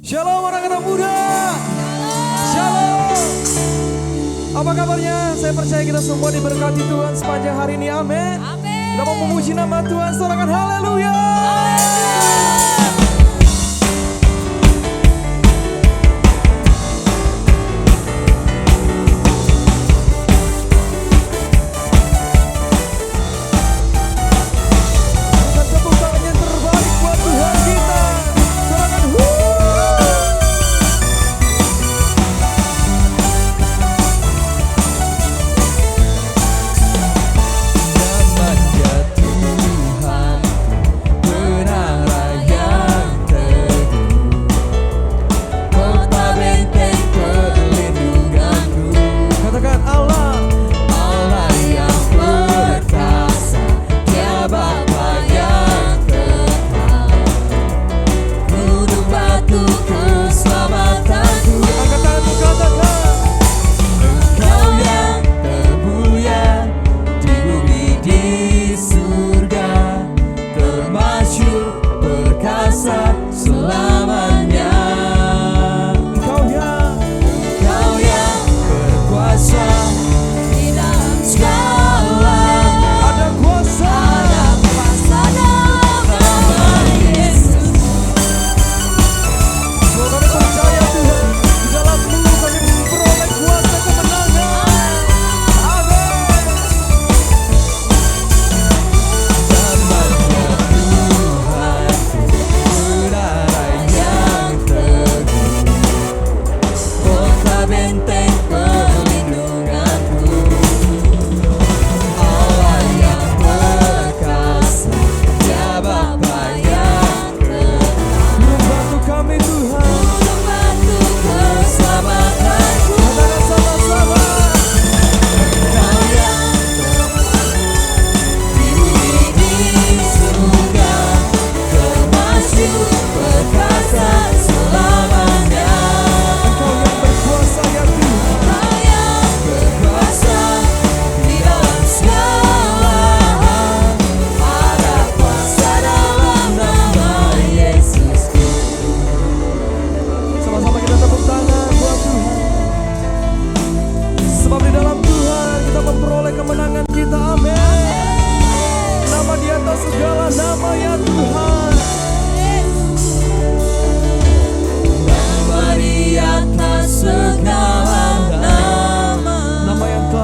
Shalom anak-anak muda. Shalom. Apa kabarnya? Saya percaya kita semua diberkati Tuhan sepanjang hari ini. Amin. Kita mau memuji nama Tuhan. Sorakan haleluya.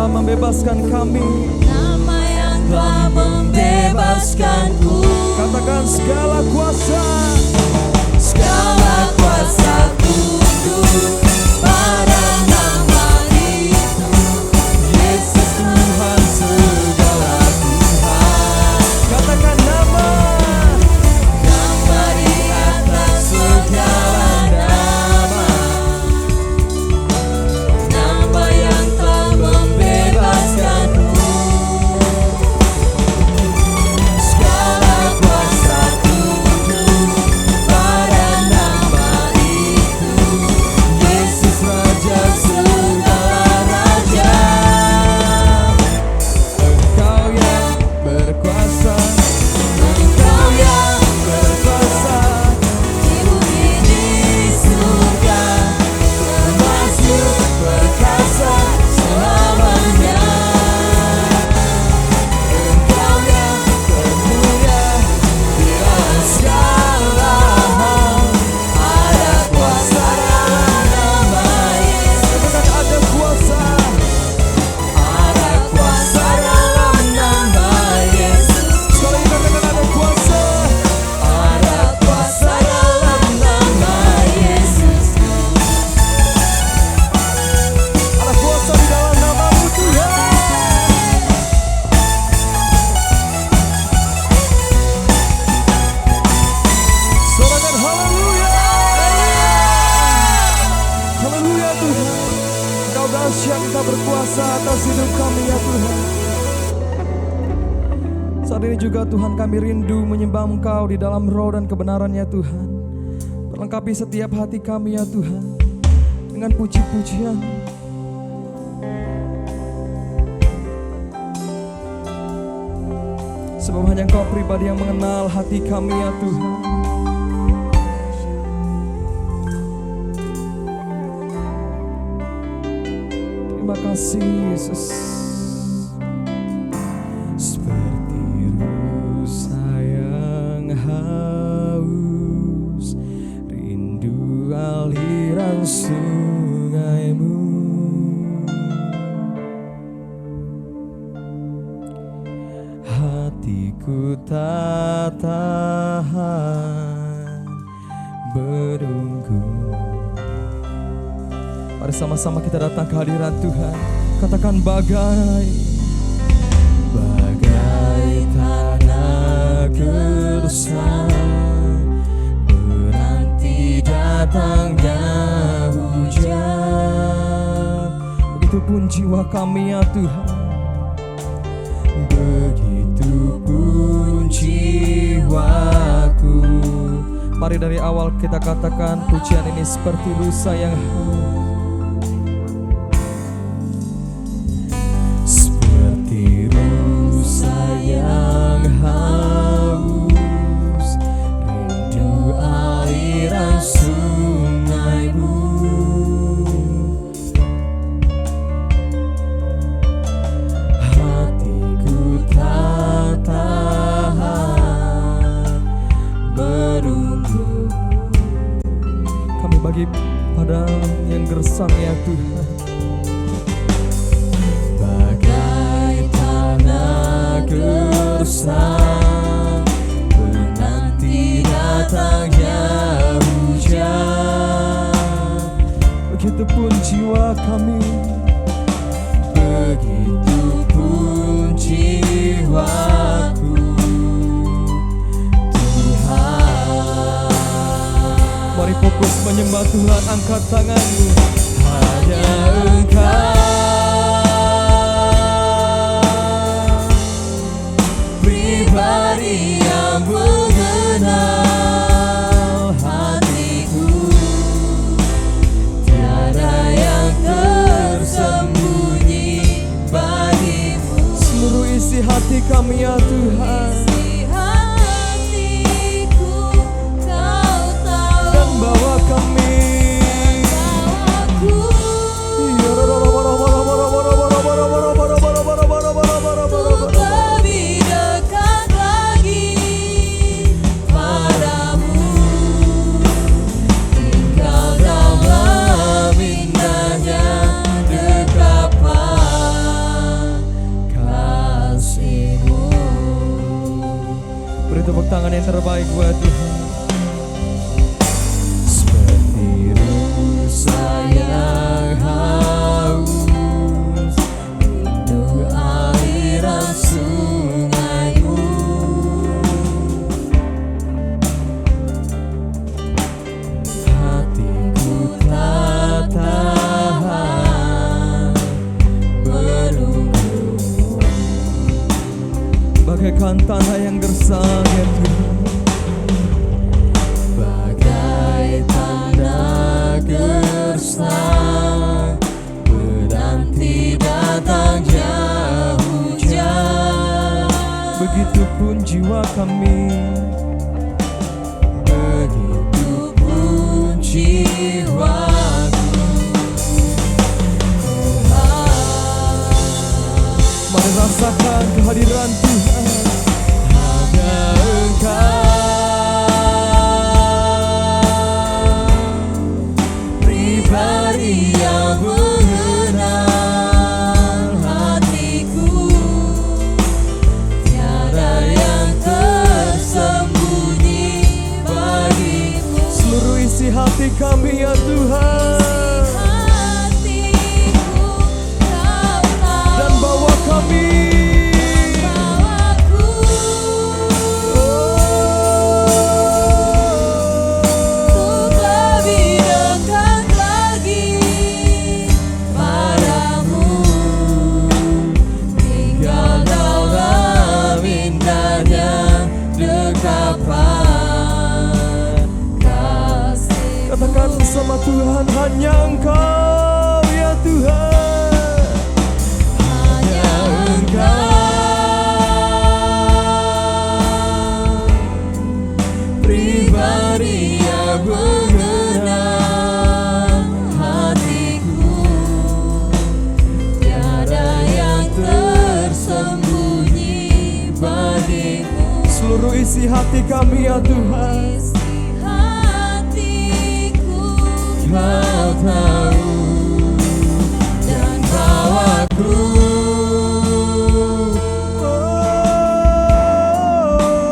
Membebaskan kami, nama yang telah membebaskanku. Katakan segala kuasa, segala kuasa tunduk pada nama itu. Yesus Tuhan segala Tuhan. Katakan nama di atas segala nama, nama yang telah membebaskanku. Segala kuasa tunduk pada nama itu. Yesus Raja segala raja. Engkau yang berkuasa, Engkau yang berkuasa, di bumi di surga, termasuk perkasa selamanya. Engkau yang termulia di atas segala hal. Ada kuasa dalam nama Yesus. katakan ada kuasa, Ada kuasa dalam nama Yesus. sekali lagi katakan ada kuasa, Ada kuasa dalam nama Yesus. ada kuasa di dalam namamu Tuhan. Sorakan haleluya. Haleluya Tuhan. Engkau dahsyat, Engkau berkuasa atas hidup kami ya Tuhan. Saat ini juga Tuhan kami rindu menyembah Engkau di dalam roh dan kebenaran ya Tuhan. Perlengkapi setiap hati kami ya Tuhan dengan puji-pujian. Sebab hanya Engkau pribadi yang mengenal hati kami ya Tuhan. kasih Yesus. Seperti rusa yang haus, rindu aliran sungaimu. Hatiku tak tahan menunggu. Mari sama-sama kita datang ke hadirat Tuhan. Katakan bagai tanah gersang, menanti datangnya hujan. Begitupun jiwa kami ya Tuhan, begitupun jiwaku. Mari dari awal kita katakan pujian ini seperti rusa yang haus. Seperti rusa yang haus, rindu aliran sungaimu. Hatiku tak tahan menunggu. Kami bagi padang yang gersang ya Tuhan. Bagai tanah gersang, menanti datangnya hujan. Begitupun jiwa kami, begitupun jiwaku Tuhan. Mari fokus menyembah Tuhan, angkat tanganmu. Hanya Engkau pribadi yang mengenal hatiku, tiada yang tersembunyi bagimu. Seluruh isi hati kami ya Tuhan, Isi hatiku Kau tahu. dan bawa kami. Untuk lebih dekat lagi padamu, tinggal dalam indahnya dekapan kasih-Mu. Beri tepuk tangan yang terbaik buat Tuhan. Seperti rusa yang haus, rindu aliran sungaimu. Hatiku tak tahan menunggu. Bagaikan tanah yang gersang ya Tuhan. Bagai tanah gersang, menanti datangnya hujan. Begitupun jiwa kami, begitupun jiwaku. Mari rasakan kehadiran Tuhan. Hanya Engkau pribadi yang mengenal hatiku, tiada yang tersembunyi bagimu. Seluruh isi hati kami ya Tuhan, Hatiku Kau tahu. dan bawa kami. Bawaku untuk lebih dekat lagi padamu, tinggal dalam indahnya dekapan kasih. Katakan bersama Tuhan, hanya Engkau ya Tuhan. Hanya Engkau Pribadi yang mengenal hatiku, seluruh isi hati kami ya Tuhan. isi hatiku Kau tahu dan bawaku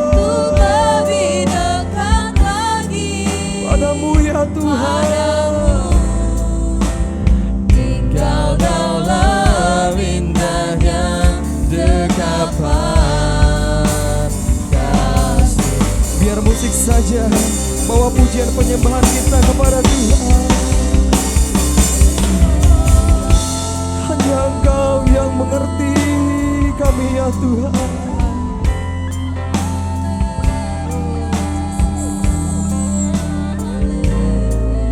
untuk lebih dekat lagi padamu ya Tuhan. tinggal dalam indahnya dekapan kasih. Biar musik saja bawa pujian penyembahan kita kepada Tuhan. Hanya Engkau yang mengerti kami ya Tuhan.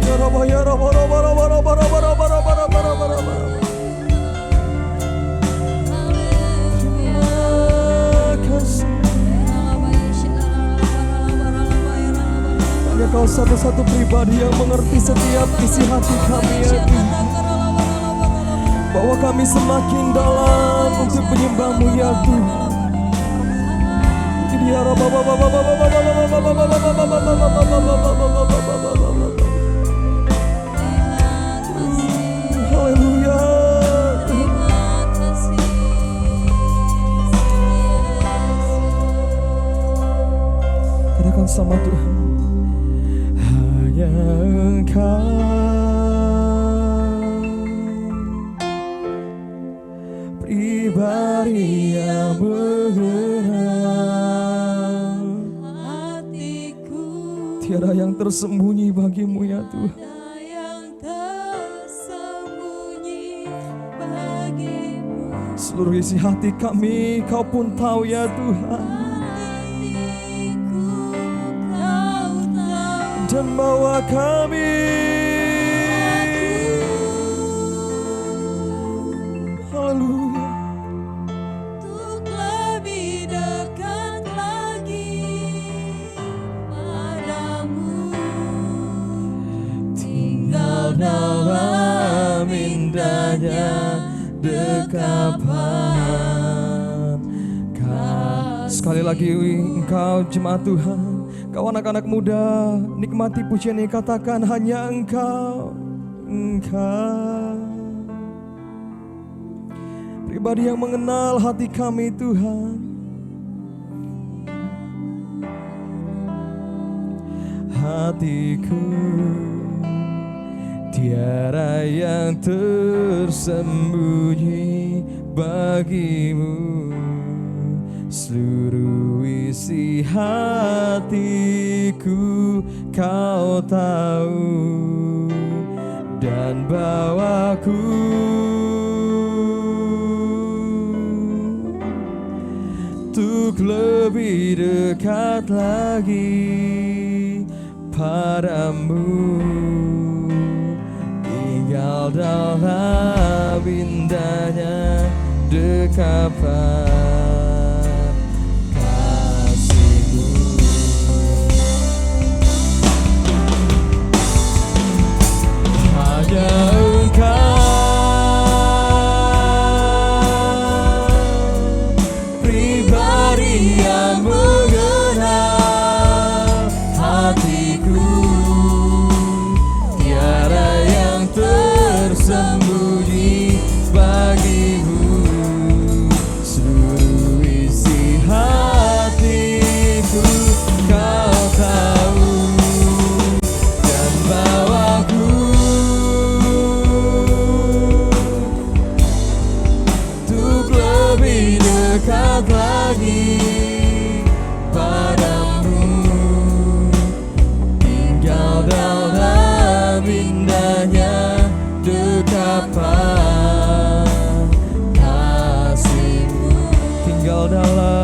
Ya Rabba, ya Rabba, Rabba, Rabba, Rabba, Rabba, Rabba, Rabba, Rabba, Rabba, Rabba. Terima kasih. Hanya Kau satu-satu pribadi yang mengerti setiap isi hati kami ya Tuhan. Bawa kami semakin dalam untuk menyembah-Mu ya Tuhan. Ya Rabba, haleluya. Katakan sama Tuhan. Hanya Engkau pribadi yang mengenal Hatiku tiada yang tersembunyi bagimu ya Tuhan. ada yang tersembunyi bagimu. Seluruh isi hati kami Kau pun tahu ya Tuhan. Hatiku Kau tahu. Dan bawa kami haleluya Untuk lebih dekat lagi padamu. tinggal dalam indahnya dekapan. Sekali lagi Engkau jemaat Tuhan, Kau anak-anak muda, nikmati pujian ini, katakan hanya Engkau, Engkau pribadi yang mengenal hati kami Tuhan. Hatiku tiada yang tersembunyi bagimu. Seluruh isi hatiku Kau tahu, dan bawaku untuk lebih dekat lagi padamu. Tinggal dalam indahnya dekapan kasih-Mu. Hanya Engkau pribadi yang mengenal hatiku, tiada yang tersembunyi bagimu. Seluruh isi hatiku Kau tahu, dan bawaku untuk lebih dekat lagi padamu. Tinggal dalam indahnya dekapan kasih-Mu. Tinggal dalam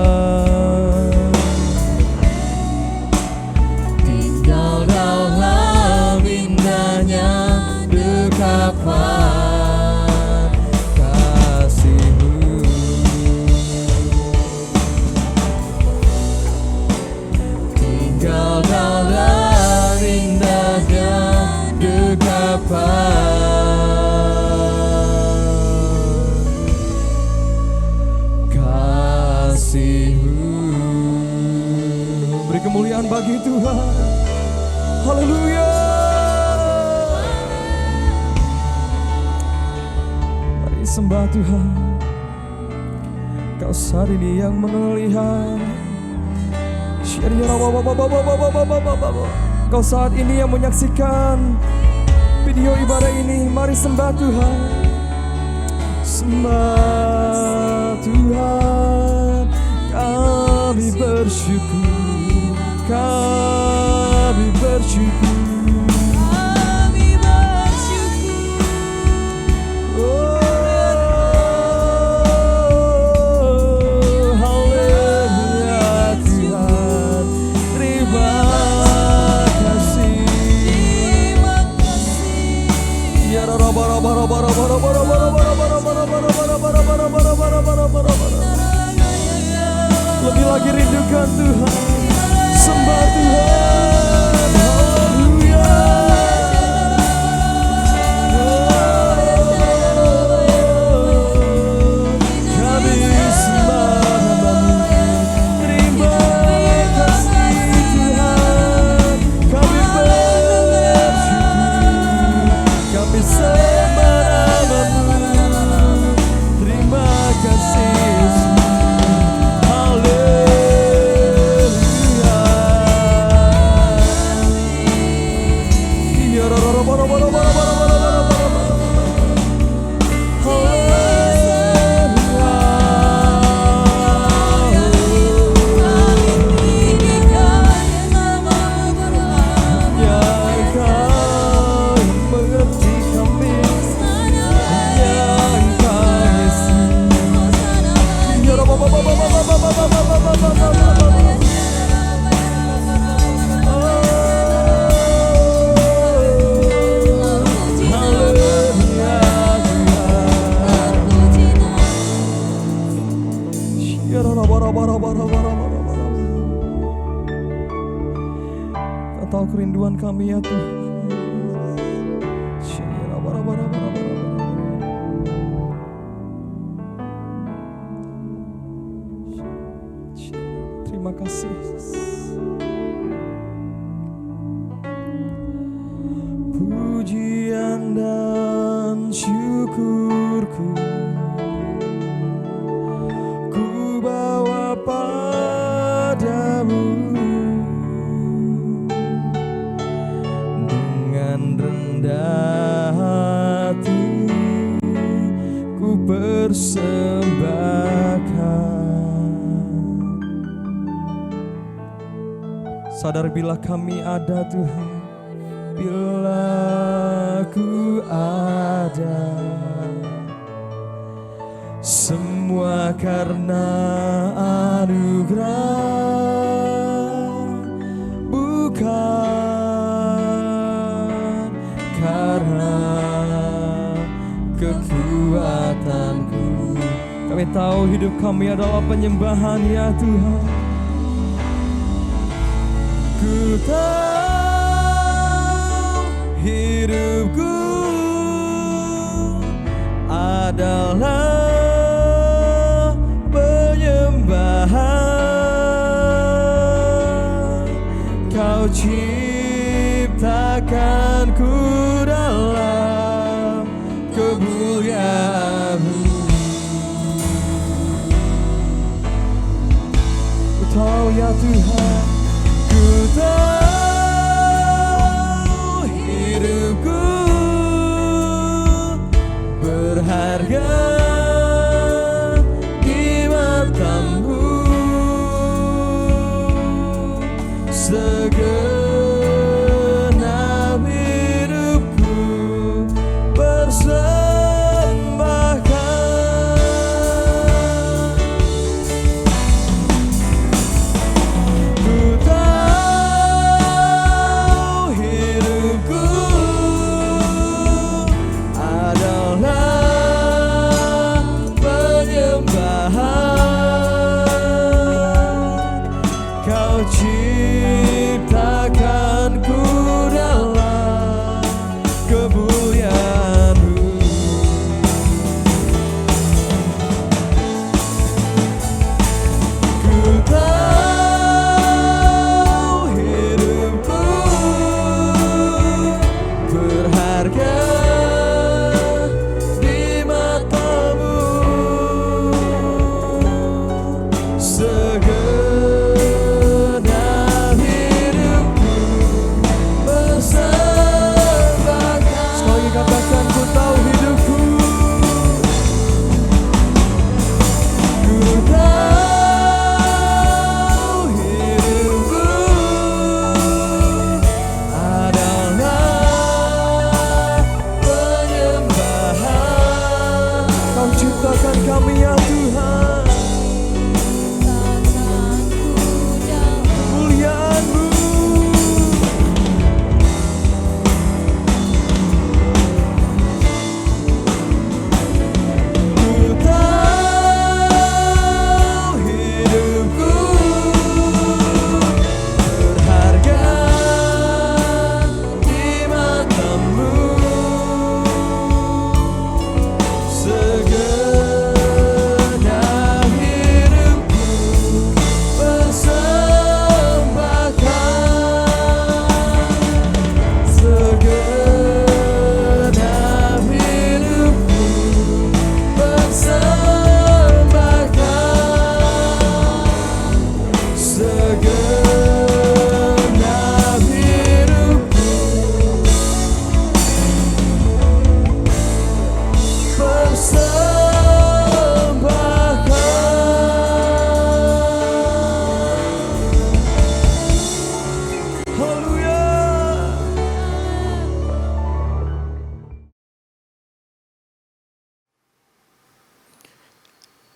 indahnya dekapan kasih-Mu. Tinggal dalam indahnya dekapan kasih-Mu. kemuliaan bagi Tuhan. Haleluya. Mari sembah Tuhan. Kau saat ini yang melihat. Kau saat ini yang menyaksikan video ibadah ini. Mari sembah Tuhan. Sembah Tuhan. Kami bersyukur. Kami bersyukur. Lebih lagi rindukan Tuhan, sembah Tuhan, haleluya. Kami sembah namamu, terima kasih Tuhan. Kami bersyukur, kami sembah namamu, terima kasih Yesus. Kau tahu kerinduan kami ya Tuhan. Terima kasih. Pujian dan syukurku ku bawa padamu, dengan rendah hati ku persembahkan. Sadar bila kami ada Tuhan, bila ku ada, semua karena anugerah, bukan karena kekuatanku. Kami tahu hidup kami adalah penyembahan ya Tuhan. Ku tahu hidupku adalah penyembahan. Kau ciptakanku dalam kemuliaan-Mu. Ku tahu ya Tuhan, ku tahu hidupku berharga di mata-Mu. Segenap hidupku persembahkan. Ku tahu hidupku adalah penyembahan. Kau ciptakanku dalam kemuliaan-Mu. Ku tahu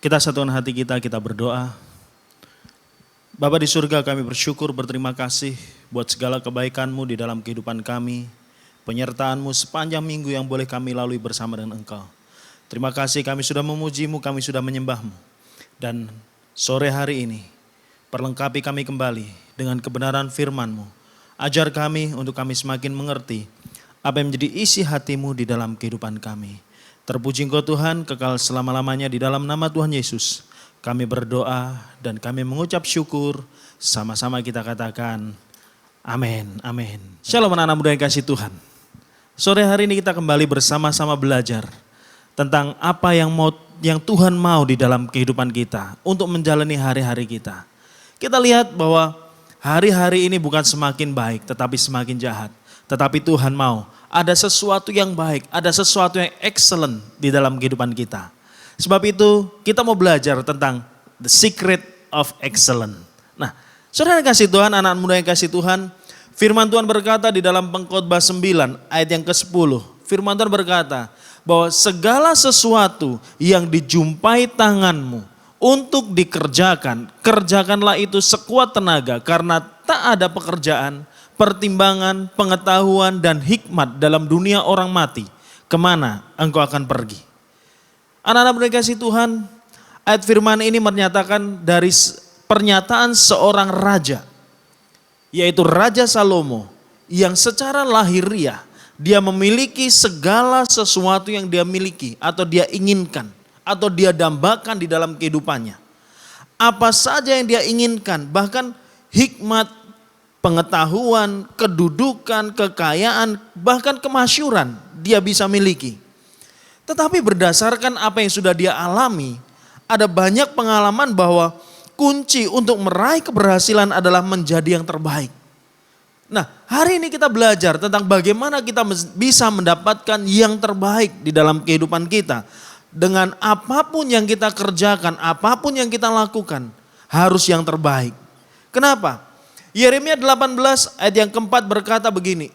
Kita satukan hati kita berdoa. Bapa di surga, kami bersyukur, berterima kasih buat segala kebaikan-Mu di dalam kehidupan kami. Penyertaan-Mu sepanjang minggu yang boleh kami lalui bersama dengan Engkau. Terima kasih kami sudah memuji-Mu, kami sudah menyembah-Mu. Dan sore hari ini, perlengkapi kami kembali dengan kebenaran firman-Mu. Ajar kami untuk kami semakin mengerti apa yang menjadi isi hati-Mu di dalam kehidupan kami. Terpuji Engkau Tuhan, kekal selama-lamanya di dalam nama Tuhan Yesus. Kami berdoa dan kami mengucap syukur, sama-sama kita katakan amin, amin. Shalom anak-anak muda yang kasih Tuhan. Sore hari ini kita kembali bersama-sama belajar tentang apa yang Tuhan mau di dalam kehidupan kita untuk menjalani hari-hari kita. Kita lihat bahwa hari-hari ini bukan semakin baik tetapi semakin jahat. Tetapi Tuhan mau ada sesuatu yang baik, ada sesuatu yang excellent di dalam kehidupan kita. Sebab itu kita mau belajar tentang the secret of excellence. Nah, saudara yang kasih Tuhan, anak muda yang kasih Tuhan, firman Tuhan berkata di dalam Pengkhotbah 9 ayat yang ke-10. Firman Tuhan berkata bahwa segala sesuatu yang dijumpai tanganmu untuk dikerjakan, kerjakanlah itu sekuat tenaga karena tak ada pekerjaan, pertimbangan, pengetahuan, dan hikmat dalam dunia orang mati. Kemana engkau akan pergi? Anak-anak berkasih Tuhan, ayat firman ini menyatakan dari pernyataan seorang raja, yaitu Raja Salomo, yang secara lahiriah dia memiliki segala sesuatu yang dia miliki atau dia inginkan atau dia dambakan di dalam kehidupannya. Apa saja yang dia inginkan, bahkan hikmat, pengetahuan, kedudukan, kekayaan, bahkan kemasyhuran dia bisa miliki. Tetapi berdasarkan apa yang sudah dia alami, ada banyak pengalaman bahwa kunci untuk meraih keberhasilan adalah menjadi yang terbaik. Nah, hari ini kita belajar tentang bagaimana kita bisa mendapatkan yang terbaik di dalam kehidupan kita. Dengan apapun yang kita kerjakan, apapun yang kita lakukan, harus yang terbaik. Kenapa? Yeremia 18 ayat yang keempat berkata begini,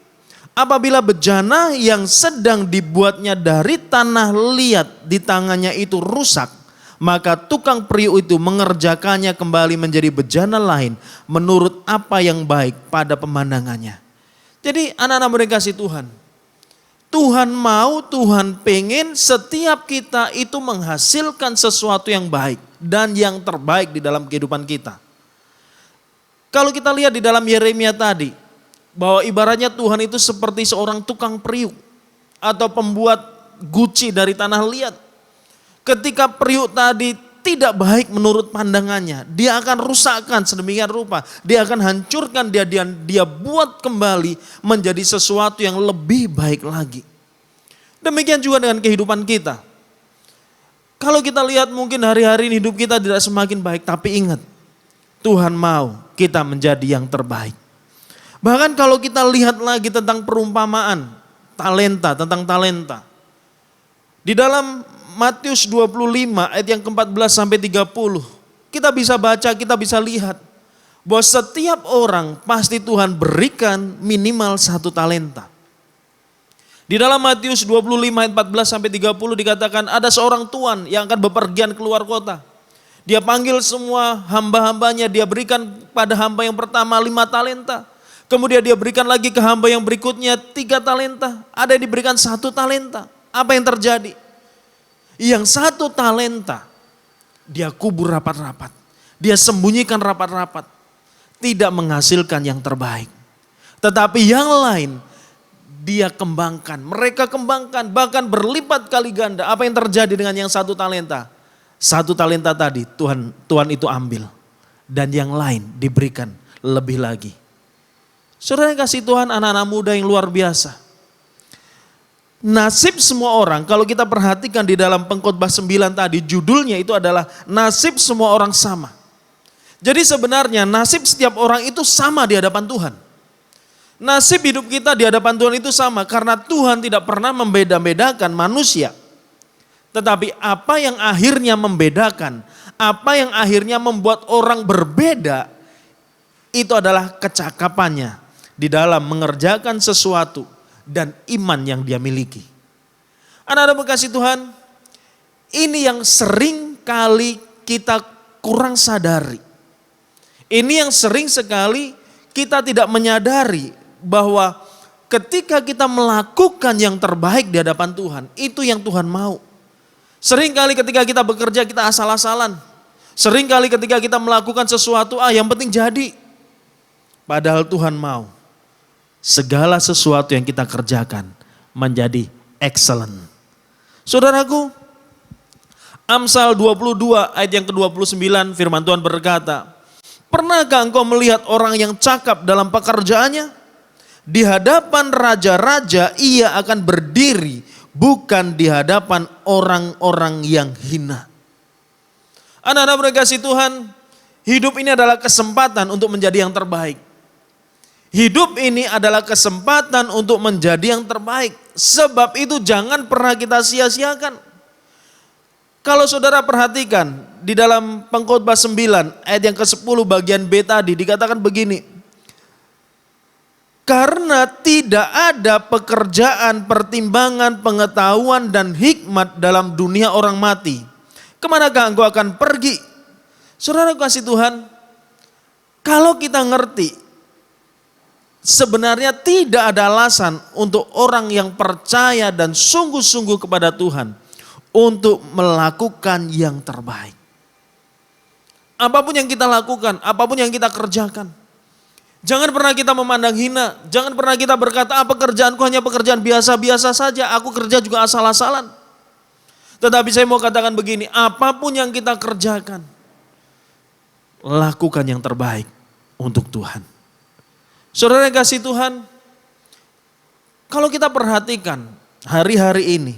apabila bejana yang sedang dibuatnya dari tanah liat di tangannya itu rusak, maka tukang periuk itu mengerjakannya kembali menjadi bejana lain menurut apa yang baik pada pemandangannya. Jadi anak-anak muda kasih Tuhan, Tuhan mau, Tuhan pengen setiap kita itu menghasilkan sesuatu yang baik dan yang terbaik di dalam kehidupan kita. Kalau kita lihat di dalam Yeremia tadi, bahwa ibaratnya Tuhan itu seperti seorang tukang periuk atau pembuat guci dari tanah liat. Ketika periuk tadi tidak baik menurut pandangannya, dia akan rusakkan sedemikian rupa. Dia akan hancurkan, dia buat kembali menjadi sesuatu yang lebih baik lagi. Demikian juga dengan kehidupan kita. Kalau kita lihat mungkin hari-hari ini hidup kita tidak semakin baik, tapi ingat, Tuhan mau kita menjadi yang terbaik. Bahkan kalau kita lihat lagi tentang perumpamaan talenta, tentang talenta. Di dalam Matius 25 ayat yang ke-14 sampai 30, kita bisa baca, kita bisa lihat bahwa setiap orang pasti Tuhan berikan minimal 1 talenta. Di dalam Matius 25 ayat 14 sampai 30 dikatakan ada seorang tuan yang akan bepergian keluar kota. Dia panggil semua hamba-hambanya, dia berikan pada hamba yang pertama 5 talenta. Kemudian dia berikan lagi ke hamba yang berikutnya 3 talenta. Ada yang diberikan 1 talenta. Apa yang terjadi? Yang 1 talenta dia kubur rapat-rapat. Dia sembunyikan rapat-rapat. Tidak menghasilkan yang terbaik. Tetapi yang lain dia kembangkan. Mereka kembangkan bahkan berlipat kali ganda. Apa yang terjadi dengan yang 1 talenta? 1 talenta tadi Tuhan itu ambil. Dan yang lain diberikan lebih lagi. Saudara yang kasih Tuhan, anak-anak muda yang luar biasa. Nasib semua orang, kalau kita perhatikan di dalam Pengkhotbah 9 tadi, judulnya itu adalah nasib semua orang sama. Jadi sebenarnya nasib setiap orang itu sama di hadapan Tuhan. Nasib hidup kita di hadapan Tuhan itu sama karena Tuhan tidak pernah membeda-bedakan manusia. Tetapi apa yang akhirnya membedakan, apa yang akhirnya membuat orang berbeda, itu adalah kecakapannya di dalam mengerjakan sesuatu dan iman yang dia miliki. Anak-anak kasih Tuhan, ini yang sering kali kita kurang sadari. Ini yang sering sekali kita tidak menyadari bahwa ketika kita melakukan yang terbaik di hadapan Tuhan, itu yang Tuhan mau. Sering kali ketika kita bekerja kita asal-asalan. Sering kali ketika kita melakukan sesuatu, yang penting jadi. Padahal Tuhan mau segala sesuatu yang kita kerjakan menjadi excellent. Saudaraku, Amsal 22 ayat yang ke-29 firman Tuhan berkata, pernahkah engkau melihat orang yang cakap dalam pekerjaannya? Di hadapan raja-raja ia akan berdiri, bukan di hadapan orang-orang yang hina. Anak-anak berkasih Tuhan, hidup ini adalah kesempatan untuk menjadi yang terbaik. Hidup ini adalah kesempatan untuk menjadi yang terbaik. Sebab itu jangan pernah kita sia-siakan. Kalau saudara perhatikan di dalam Pengkhotbah 9 ayat yang ke-10 bagian B tadi dikatakan begini. Karena tidak ada pekerjaan, pertimbangan, pengetahuan dan hikmat dalam dunia orang mati. Kemanakah engkau akan pergi? Saudara kasih Tuhan, kalau kita ngerti sebenarnya tidak ada alasan untuk orang yang percaya dan sungguh-sungguh kepada Tuhan untuk melakukan yang terbaik. Apapun yang kita lakukan, apapun yang kita kerjakan. Jangan pernah kita memandang hina, jangan pernah kita berkata, pekerjaanku hanya pekerjaan biasa-biasa saja, aku kerja juga asal-asalan. Tetapi saya mau katakan begini, apapun yang kita kerjakan, lakukan yang terbaik untuk Tuhan. Saudara yang kasih Tuhan, kalau kita perhatikan hari-hari ini,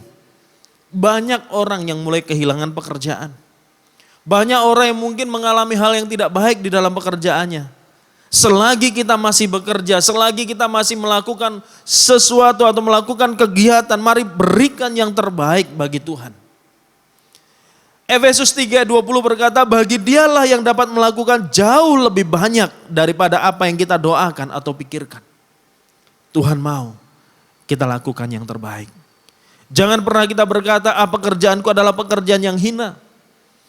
banyak orang yang mulai kehilangan pekerjaan. Banyak orang yang mungkin mengalami hal yang tidak baik di dalam pekerjaannya. Selagi kita masih bekerja, selagi kita masih melakukan sesuatu atau melakukan kegiatan, mari berikan yang terbaik bagi Tuhan. Efesus 3:20 berkata, bagi dialah yang dapat melakukan jauh lebih banyak daripada apa yang kita doakan atau pikirkan. Tuhan mau kita lakukan yang terbaik. Jangan pernah kita berkata, pekerjaanku adalah pekerjaan yang hina.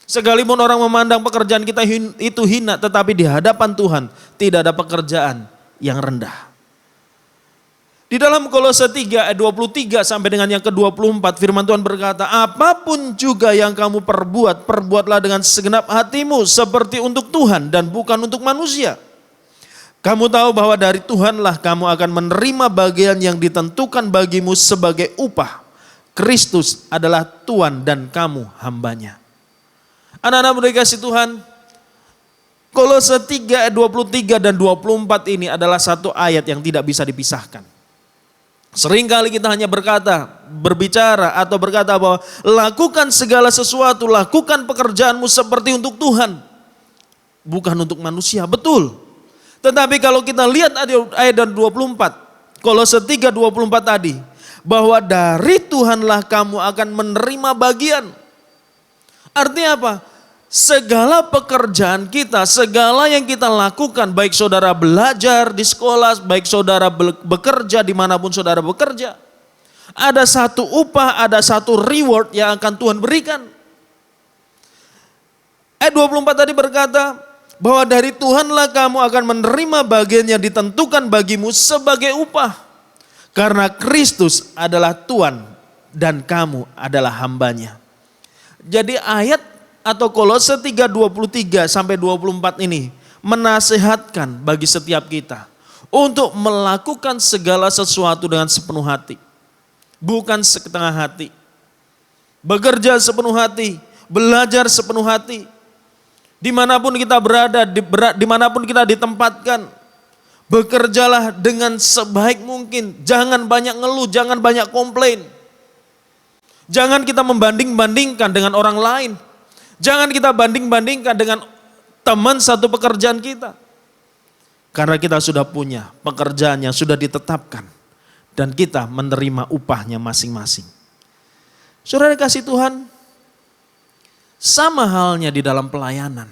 Sekalipun orang memandang pekerjaan kita itu hina, tetapi di hadapan Tuhan tidak ada pekerjaan yang rendah. Di dalam Kolose 3 ayat 23 sampai dengan yang ke-24 firman Tuhan berkata, apapun juga yang kamu perbuat, perbuatlah dengan segenap hatimu seperti untuk Tuhan dan bukan untuk manusia. Kamu tahu bahwa dari Tuhanlah kamu akan menerima bagian yang ditentukan bagimu sebagai upah. Kristus adalah Tuhan dan kamu hambanya. Anak-anak muda dikasih Tuhan, Kolose 3 ayat 23 dan 24 ini adalah satu ayat yang tidak bisa dipisahkan. Seringkali kita hanya berbicara atau berkata bahwa lakukan segala sesuatu, lakukan pekerjaanmu seperti untuk Tuhan. Bukan untuk manusia, betul. Tetapi kalau kita lihat ayat 24, Kolose 3 24 tadi, bahwa dari Tuhanlah kamu akan menerima bagian. Artinya apa? Segala pekerjaan kita, segala yang kita lakukan, baik saudara belajar di sekolah, baik saudara bekerja dimanapun saudara bekerja, ada satu upah, ada satu reward yang akan Tuhan berikan. Ayat 24 tadi berkata, bahwa dari Tuhanlah kamu akan menerima bagian yang ditentukan bagimu sebagai upah. Karena Kristus adalah Tuhan dan kamu adalah hambanya. Jadi ayat atau Kolose 3:23 sampai 24 ini menasehatkan bagi setiap kita untuk melakukan segala sesuatu dengan sepenuh hati. Bukan setengah hati. Bekerja sepenuh hati, belajar sepenuh hati. Dimanapun kita berada, dimanapun kita ditempatkan, bekerjalah dengan sebaik mungkin. Jangan banyak ngeluh, jangan banyak komplain. Jangan kita membanding-bandingkan dengan orang lain. Jangan kita banding-bandingkan dengan teman satu pekerjaan kita. Karena kita sudah punya pekerjaan yang sudah ditetapkan. Dan kita menerima upahnya masing-masing. Saudara kasih Tuhan, sama halnya di dalam pelayanan.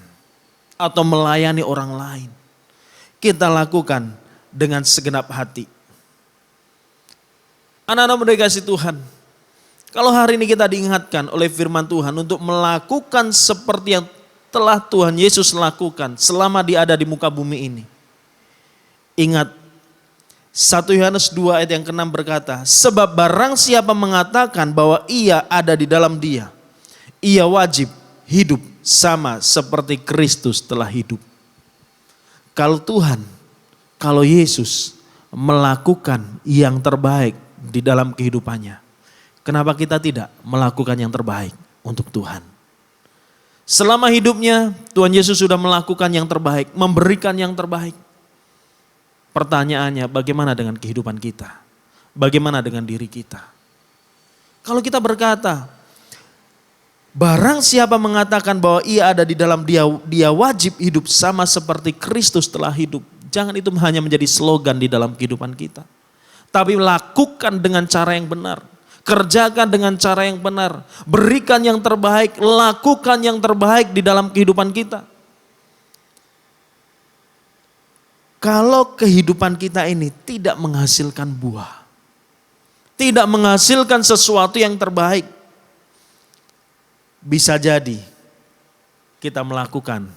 Atau melayani orang lain. Kita lakukan dengan segenap hati. Anak-anak muda kasih Tuhan, Kalau hari ini kita diingatkan oleh firman Tuhan untuk melakukan seperti yang telah Tuhan Yesus lakukan selama dia ada di muka bumi ini. Ingat 1 Yohanes 2 ayat yang ke-6 berkata, sebab barang siapa mengatakan bahwa ia ada di dalam dia, ia wajib hidup sama seperti Kristus telah hidup. Kalau Tuhan, kalau Yesus melakukan yang terbaik di dalam kehidupannya, kenapa kita tidak melakukan yang terbaik untuk Tuhan? Selama hidupnya Tuhan Yesus sudah melakukan yang terbaik, memberikan yang terbaik. Pertanyaannya, bagaimana dengan kehidupan kita? Bagaimana dengan diri kita? Kalau kita berkata, barang siapa mengatakan bahwa ia ada di dalam dia, dia wajib hidup sama seperti Kristus telah hidup. Jangan itu hanya menjadi slogan di dalam kehidupan kita. Tapi lakukan dengan cara yang benar. Kerjakan dengan cara yang benar. Berikan yang terbaik, lakukan yang terbaik di dalam kehidupan kita. Kalau kehidupan kita ini tidak menghasilkan buah, tidak menghasilkan sesuatu yang terbaik, bisa jadi kita melakukan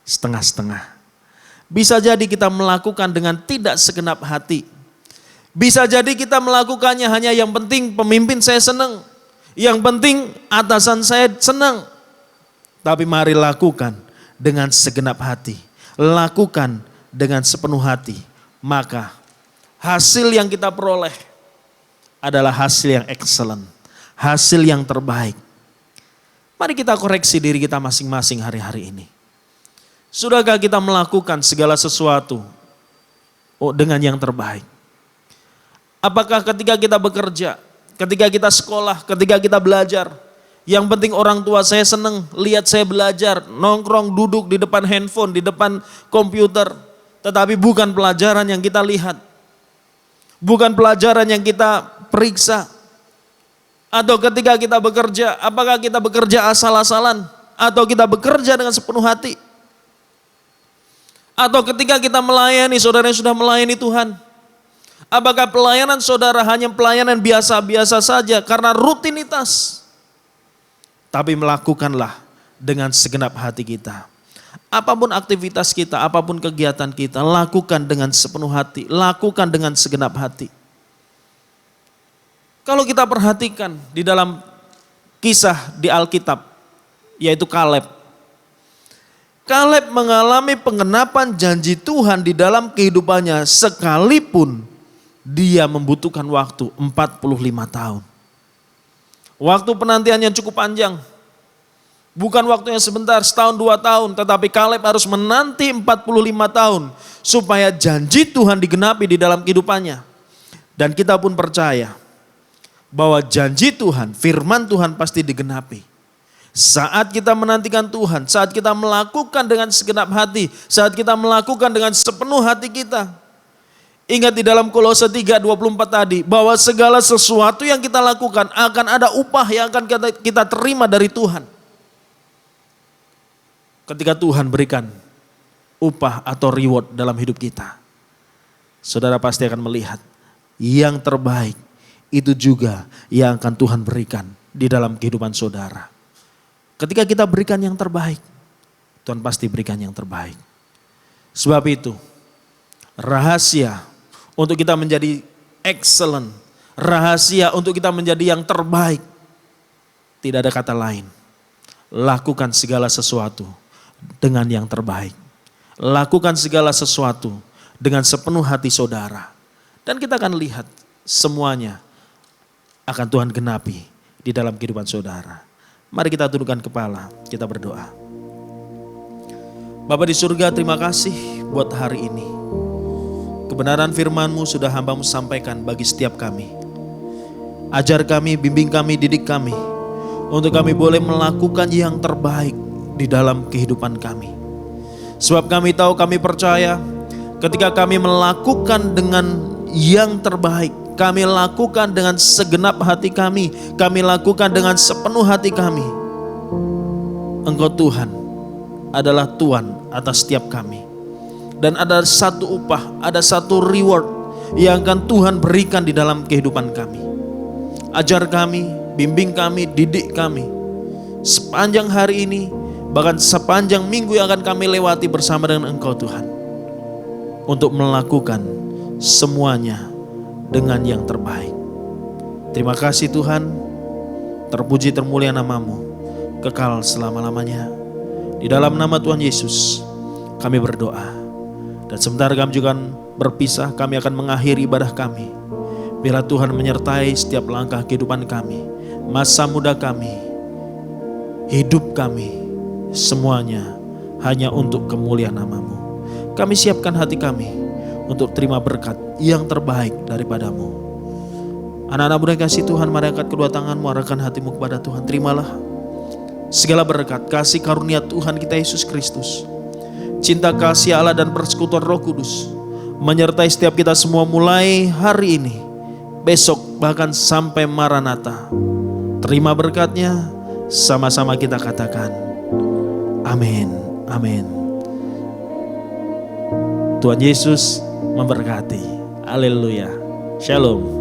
setengah-setengah. Bisa jadi kita melakukan dengan tidak segenap hati. Bisa jadi kita melakukannya hanya yang penting pemimpin saya senang, yang penting atasan saya senang. Tapi mari lakukan dengan segenap hati. Lakukan dengan sepenuh hati, maka hasil yang kita peroleh adalah hasil yang excellent, hasil yang terbaik. Mari kita koreksi diri kita masing-masing hari-hari ini. Sudahkah kita melakukan segala sesuatu dengan yang terbaik? Apakah ketika kita bekerja, ketika kita sekolah, ketika kita belajar, yang penting orang tua saya senang lihat saya belajar, nongkrong duduk di depan handphone, di depan komputer, tetapi bukan pelajaran yang kita lihat, bukan pelajaran yang kita periksa. Atau ketika kita bekerja, apakah kita bekerja asal-asalan atau kita bekerja dengan sepenuh hati? Atau ketika kita melayani, saudara yang sudah melayani Tuhan, apakah pelayanan saudara hanya pelayanan biasa-biasa saja karena rutinitas? Tapi melakukanlah dengan segenap hati kita. Apapun aktivitas kita, apapun kegiatan kita, lakukan dengan sepenuh hati, lakukan dengan segenap hati. Kalau kita perhatikan di dalam kisah di Alkitab, yaitu Kaleb. Kaleb mengalami pengenapan janji Tuhan di dalam kehidupannya sekalipun dia membutuhkan waktu 45 tahun. Waktu penantiannya cukup panjang. Bukan waktunya sebentar, setahun 2 tahun. Tetapi Kaleb harus menanti 45 tahun. Supaya janji Tuhan digenapi di dalam kehidupannya. Dan kita pun percaya bahwa janji Tuhan, firman Tuhan pasti digenapi. Saat kita menantikan Tuhan, saat kita melakukan dengan segenap hati, saat kita melakukan dengan sepenuh hati kita. Ingat di dalam Kolose 3:24 tadi, bahwa segala sesuatu yang kita lakukan akan ada upah yang akan kita terima dari Tuhan. Ketika Tuhan berikan upah atau reward dalam hidup kita, saudara pasti akan melihat yang terbaik itu juga yang akan Tuhan berikan di dalam kehidupan saudara. Ketika kita berikan yang terbaik, Tuhan pasti berikan yang terbaik. Sebab itu, rahasia untuk kita menjadi excellent, rahasia untuk kita menjadi yang terbaik, tidak ada kata lain. Lakukan segala sesuatu dengan yang terbaik. Lakukan segala sesuatu dengan sepenuh hati saudara. Dan kita akan lihat semuanya akan Tuhan genapi di dalam kehidupan saudara. Mari kita tundukkan kepala, kita berdoa. Bapa di surga, terima kasih buat hari ini. Kebenaran firman-Mu sudah hamba-Mu sampaikan bagi setiap kami. Ajar kami, bimbing kami, didik kami. Untuk kami boleh melakukan yang terbaik di dalam kehidupan kami. Sebab kami tahu, kami percaya ketika kami melakukan dengan yang terbaik, kami lakukan dengan segenap hati kami lakukan dengan sepenuh hati kami. Engkau Tuhan adalah Tuhan atas setiap kami. Dan ada satu upah, ada satu reward yang akan Tuhan berikan di dalam kehidupan kami. Ajar kami, bimbing kami, didik kami. Sepanjang hari ini, bahkan sepanjang minggu yang akan kami lewati bersama dengan Engkau Tuhan. Untuk melakukan semuanya dengan yang terbaik. Terima kasih Tuhan, terpuji termulia nama-Mu, kekal selama-lamanya. Di dalam nama Tuhan Yesus, kami berdoa. Dan sebentar kami juga berpisah, kami akan mengakhiri ibadah kami. Biarlah Tuhan menyertai setiap langkah kehidupan kami, masa muda kami, hidup kami, semuanya hanya untuk kemuliaan nama-Mu. Kami siapkan hati kami untuk terima berkat yang terbaik daripada-Mu. Anak-anak muda yang kasih Tuhan, mari angkat kedua tanganmu, arahkan hatimu kepada Tuhan. Terimalah segala berkat, kasih karunia Tuhan kita Yesus Kristus, cinta kasih Allah dan persekutuan Roh Kudus menyertai setiap kita semua mulai hari ini, besok, bahkan sampai Maranatha. Terima berkatnya, sama-sama kita katakan amin, amin. Tuhan Yesus memberkati. Haleluya. Shalom.